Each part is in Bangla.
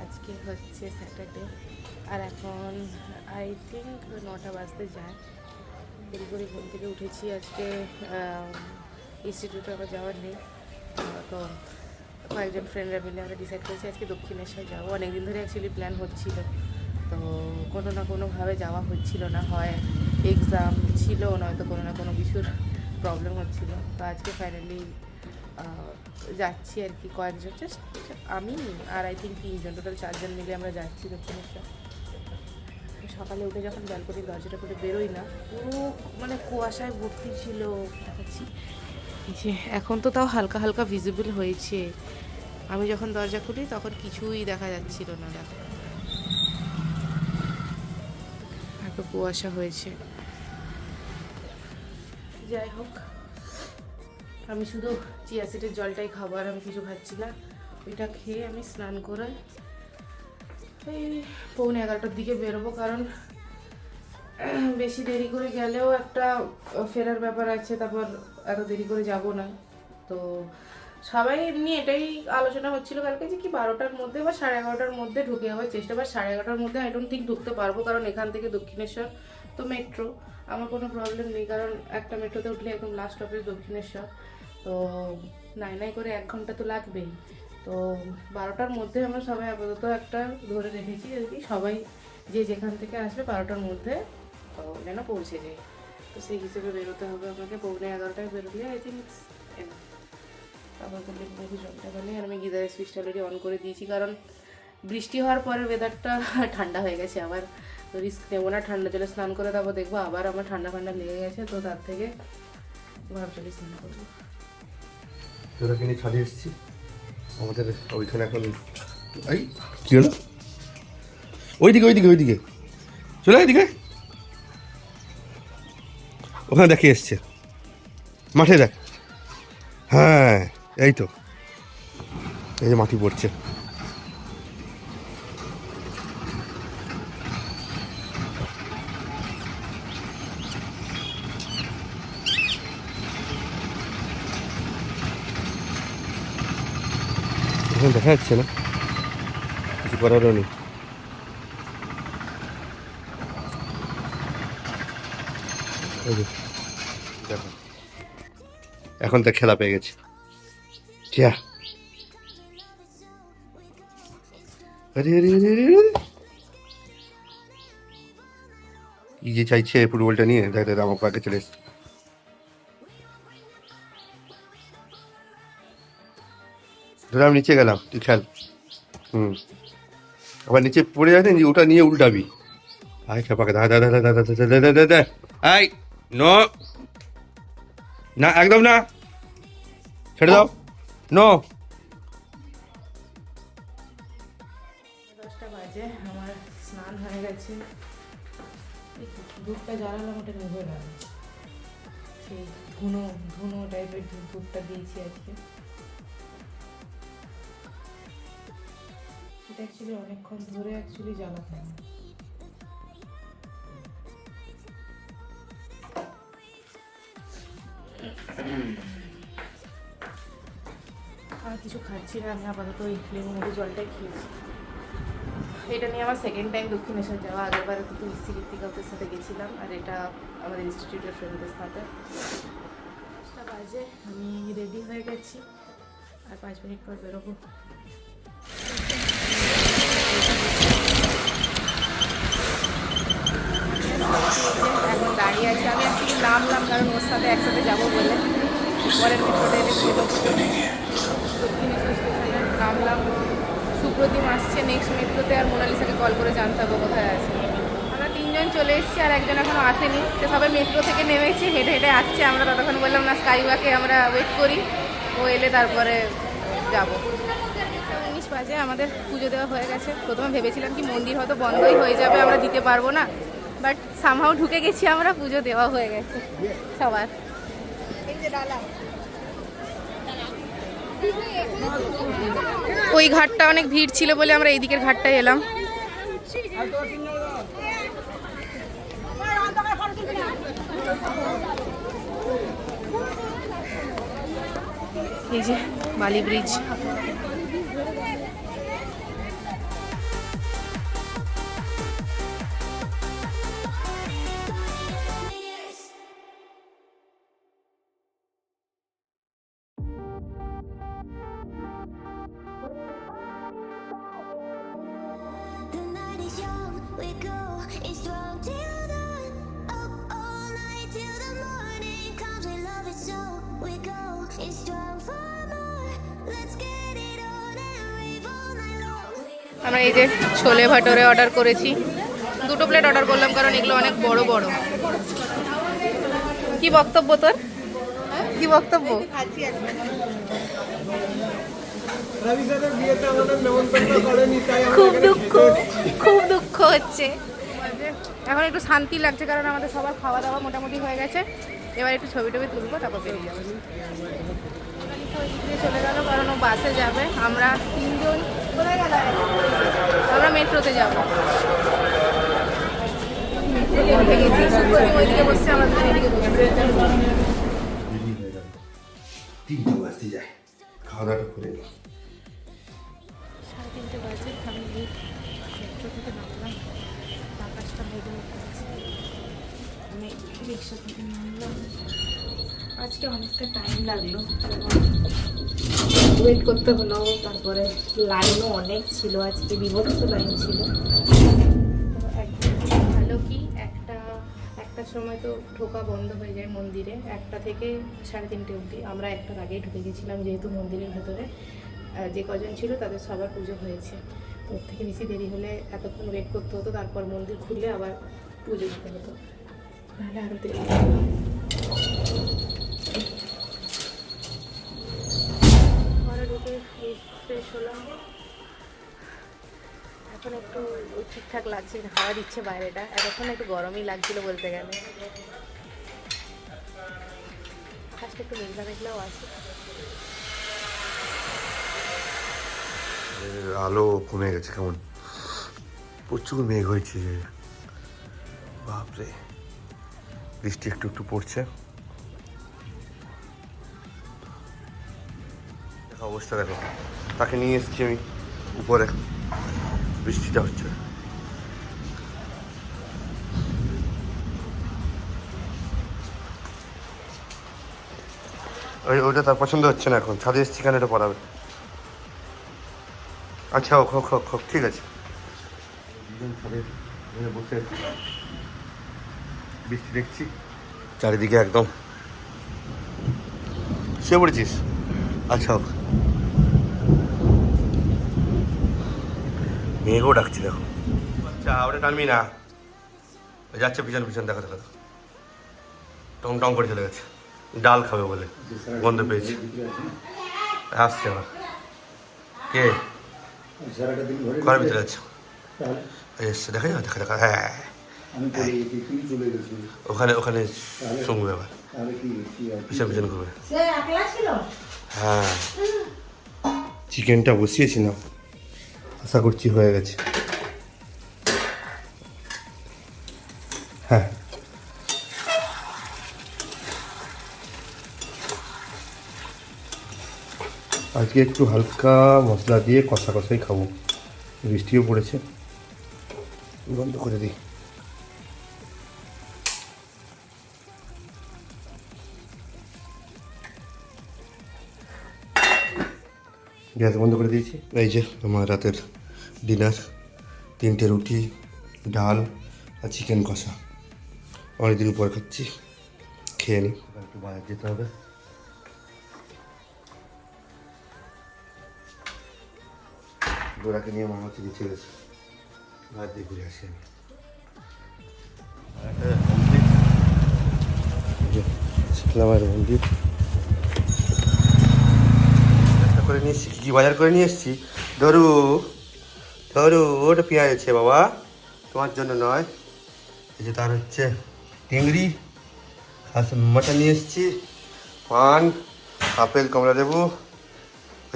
আজকে হচ্ছে স্যাটারডে আর এখন আই থিঙ্ক 9টা বাজতে যায়। দেরি করে ঘুম থেকে উঠেছি। আজকে ইনস্টিটিউটে আবার যাওয়ার নেই, তো কয়েকজন ফ্রেন্ডরা মিলে আমরা ডিসাইড করেছি আজকে দক্ষিণেশ্বর যাবো। অনেকদিন ধরে অ্যাকচুয়ালি প্ল্যান হচ্ছিল, তো কোনো না কোনোভাবে যাওয়া হচ্ছিল না, হয় এক্সাম ছিল নয়তো কোনো না কোনো কিছুর প্রবলেম হচ্ছিল। তো আজকে ফাইনালি যাচ্ছি আর কি। কয়েকজন, জাস্ট আমি আর আই থিঙ্ক 3জন, টোটাল 4জন মিলে আমরা যাচ্ছি দক্ষিণেশ্বর। সকালে উঠে যখন ব্যালকনির দরজাটা করে বেরোই না, পুরো মানে কুয়াশায় ভর্তি ছিল। দেখাচ্ছি, এখন তো তাও হালকা হালকা ভিজিবল হয়েছে। আমি যখন দরজা খুলি তখন কিছুই দেখা যাচ্ছিল না, দেখো এত কুয়াশা হয়েছে। যাই হোক, আমি শুধু চিয়া সিডের জলটাই খাবো, আর আমি কিছু খাচ্ছি না। ওইটা খেয়ে আমি স্নান করে এই 11:15টার দিকে বেরোবো, কারণ বেশি দেরি করে গেলেও একটা ফেরার ব্যাপার আছে, তারপর এত দেরি করে যাব না। তো সবাই এমনি এটাই আলোচনা হচ্ছিল কালকে যে কি 12টার মধ্যে বা 11:30টার মধ্যে ঢুকে যাওয়ার চেষ্টা। বা 11:30টার মধ্যে আই ডোন্ট থিঙ্ক ঢুকতে পারবো, কারণ এখান থেকে দক্ষিণেশ্বর তো মেট্রো, আমার কোনো প্রবলেম নেই, কারণ একটা মেট্রোতে উঠলে একদম লাস্ট স্টপেজ দক্ষিণেশ্বর। তো নাই করে 1 ঘন্টা তো লাগবেই। তো 12টার মধ্যে আমরা সবাই আপাতত একটা ধরে রেখেছি আর কি, সবাই যে যেখান থেকে আসবে 12টার মধ্যে যেন পৌঁছে যায়। তো সেই হিসেবে বেরোতে হবে আমাকে। 11:15টায় বেরোলে আই থিঙ্ক আপাতত লেবু জলটা বানিয়ে, আর আমি গিজারের সুইচটা অলরেডি অন করে দিয়েছি, কারণ বৃষ্টি হওয়ার পরে ওয়েদারটা ঠান্ডা হয়ে গেছে। আবার তো রিস্ক নেবো না, ঠান্ডা জলে স্নান করে তারপর দেখবো আবার আমার ঠান্ডা লেগে গেছে। তো তার থেকে ভাবছি স্নান করবো। তোরা কিনে ছাড়ে এসেছি আমাদের ওইখানে। এখন এই কী হলো? ওইদিকে চলে ওইদিকে, ওখানে দেখে এসছে, মাঠে দেখ। হ্যাঁ এই তো, এই যে মাটি পড়ছে। এখানে দেখা যাচ্ছে না, কিছু করারও নেই। দেখো এখন তো খেলা পেয়ে গেছে। কি যে চাইছে ফুটবলটা নিয়ে, দেখ আমার পাকে চলে এসছে। ধরে আমি নিচে গেলাম, তুই খেল। আবার নিচে পড়ে যাচ্ছে, ওটা নিয়ে উল্টাবি। আয় খেপাকে দা আই নো, না একদম না, ছেড়ে দাও। নো, 10টা বাজে, আমার স্নান হয়ে গেছে। দুধটা জ্বালালাম, ওটা নিভে গেল। সেই ধুনো টাইপের দুধটা দিয়েছি আজকে। এটা অ্যাকচুয়ালি অনেকক্ষণ ধরে জ্বালাতে হয়। আর কিছু খাচ্ছি না আমি, আপাতত ওই লেবু মধু জলটাই খেয়েছি। এটা নিয়ে আমার সেকেন্ড টাইম দক্ষিণেশ্বর যাওয়া। আগেরবার কিন্তু ইসি ঋত্বিকাদের সাথে গেছিলাম, আর এটা আমাদের ইনস্টিটিউটের ফ্রেন্ডদের সাথে। 5টা বাজে, আমি রেডি হয়ে গেছি, আর 5 মিনিট পর বেরোবো। এখন দাঁড়িয়ে আছি আমি, অ্যাকচুয়ালি নামলাম কারণ ওর সাথে একসাথে যাবো বলে। পরের মেট্রোতে দক্ষিণেশ্বর স্টেশনে নামলাম। সুপ্রতিম আসছে নেক্সট মেট্রোতে, আর মোনালিসাকে কল করে জানতে হবে কোথায় আছে। আমরা 3জন চলে এসেছি, আর একজন এখনও আসেনি। সে সবাই মেট্রো থেকে নেমেছে, হেঁটে হেঁটে আসছে। আমরা ততক্ষণ বললাম না, স্কাইওয়াকে আমরা ওয়েট করি, ও এলে তারপরে যাবো। 19 বাজে, আমাদের পুজো দেওয়া হয়ে গেছে। প্রথমে ভেবেছিলাম কি মন্দির হয়তো বন্ধই হয়ে যাবে, আমরা দিতে পারবো না, বাট সামহাও ঢুকে গেছি আমরা, পুজো দেওয়া হয়ে গেছে সবার। ওই ঘাটটা অনেক ভিড় ছিল বলে আমরা এই দিকের ঘাটটায় এলাম। এই যে বালি bridge. The night is young, we go is strong till dawn. Up all night till the morning comes. We love it so we go is strong for more. Let's get it on and rave all night long. আমরা এই যে ছোলে ভাটোরে অর্ডার করেছি, 2 প্লেট অর্ডার করলাম কারণ এগুলো অনেক বড় বড়। কি বক্তব্য তোর? কি বক্তব্য? খুব দুঃখ, খুব দুঃখ হচ্ছে। এখন একটু শান্তি লাগছে কারণ আমাদের সবার খাওয়া দাওয়া মোটামুটি হয়ে গেছে। এবার একটু ছবি টবি তুলবো, তারপর বেরিয়ে যাবো। চলে গেল কারণ ও বাসে যাবে, আমরা 3 জন কোথায় গেল? আমরা মেট্রোতে যাবো। ওইদিকে বসছে, আমাদের এদিকে বসছে। 3টে বাজতে যায়, খাওয়া দাওয়াটা করে নিই। 3:30 বাজে, আমি মেট্রো থেকে নামলাম, আকাশটা মেঘে উঠেছে। আমি রিক্সা থেকে নামলাম। আজকে অনেকটা টাইম লাগলো, ওয়েট করতে হলো। তারপরে লাইনও অনেক ছিল, আজকে বিভক্ত লাইন ছিল। ভালো কি একটার সময় তো ঢোকা বন্ধ হয়ে যায় মন্দিরে, 1টা থেকে 3:30 অবধি। আমরা 1টার আগেই ঢুকে গেছিলাম, যেহেতু মন্দিরের ভেতরে যে কজন ছিল তাদের সবার পুজো হয়েছে। তো ওর থেকে বেশি দেরি হলে এতক্ষণ ওয়েট করতে হতো, তারপর মন্দির খুললে আবার পুজো দিতে হতো, নাহলে আরও দেরি হতো। ঘরে ঢুকে ফ্রেশ হলাম, এখন একটু ঠিকঠাক লাগছে, হাওয়া দিচ্ছে বাইরেটা। এতক্ষণ একটু গরমই লাগছিল বলতে গেলে। ফার্স্ট একটু মেঘলা মেঘলাও আছে। আলো কমে গেছে, কেমন প্রচুর মেঘ হয়েছে, বাপরে। বৃষ্টি একটু একটু পড়ছে। অবস্থা দেখো, তাকে নিয়ে এসেছি আমি উপরে, বৃষ্টিটা হচ্ছে। ওইটা তার পছন্দ হচ্ছে না, এখন ছাদে এসেছি কেন, এটা পড়াবে। আচ্ছা হোক হোক হোক হোক, ঠিক আছে। বসে বৃষ্টি দেখছি চারিদিকে, একদম শুয়ে পড়েছিস? আচ্ছা হোক। মেঘও ডাকছি দেখো। আচ্ছা ওটা টানবি না, যাচ্ছে পিছন পিছন, দেখো দেখো টং টং করে চলে গেছে, ডাল খাবে বলে গন্ধ পেয়েছি। আসছে আবার কে ঘরের ভিতরে আছে, এসছে, দেখা যাবে, দেখা দেখা। হ্যাঁ ওখানে ওখানে শুনবে আবার, পিছন পিছন ঘুরবে। হ্যাঁ চিকেনটা বসিয়েছিলাম, আশা করছি হয়ে গেছে। হ্যাঁ আজকে একটু হালকা মশলা দিয়ে কষা কষাই খাবো, বৃষ্টিও পড়েছে। বন্ধ করে দিই। গ্যাস বন্ধ করে দিয়েছি। এই যে আমার রাতের ডিনার, 3টে রুটি, ডাল আর চিকেন কষা। অনেকদিন উপর খাচ্ছি, খেয়ে নিই। একটু বাইরে যেতে হবে। ডোরাকে নিয়ে মা হচ্ছে নিচে গেছে, বাইরে দিয়ে ঘুরে আসি আমি। শিখলামের মন্দির করে নিয়ে এসছি, কী বাজার করে নিয়ে এসছি। ধরু ধরু, ওটা পেঁয়াজ আছে বাবা, তোমার জন্য নয়। এই যে তার হচ্ছে চিংড়ি, আর মাটন নিয়ে এসছি, পান, আপেল, কমলা লেবু।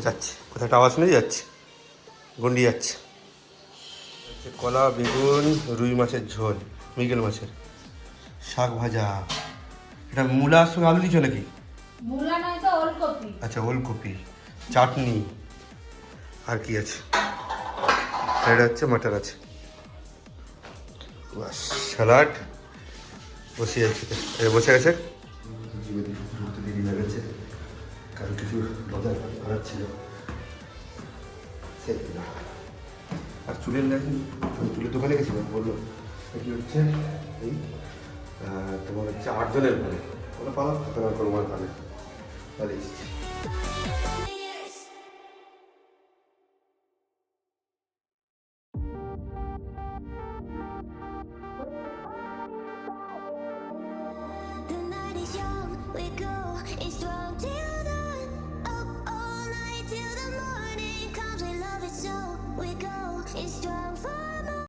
যাচ্ছে কোথাও একটা আওয়াজ শুনে যাচ্ছে, গন্ডি যাচ্ছে। হচ্ছে কলা, বেগুন, রুই মাছের ঝোল, মৃগেল মাছের, শাক ভাজা। এটা মূলার সঙ্গে আলু দিচ্ছ নাকি? মূলা নয় তো ওল ওলকপি। আচ্ছা ওলকপি, চাটনি, আর কি আছে? এটা হচ্ছে মাটার আছে, বাস স্যালাড বসে আছে, বসে গেছে। ঢুকতে দেরি হয়ে গেছে কারণ কিছু বাজার করার ছিল। সেই না। আর চুলের লাইন, চুলের দোকানে গেছিলাম, বললো কি হচ্ছে এই তোমার হচ্ছে 8 জনের পরে ওরা পালাম তোমার কোনো মার পালে পালিয়ে এসেছি। The night is young, we go, it's strong.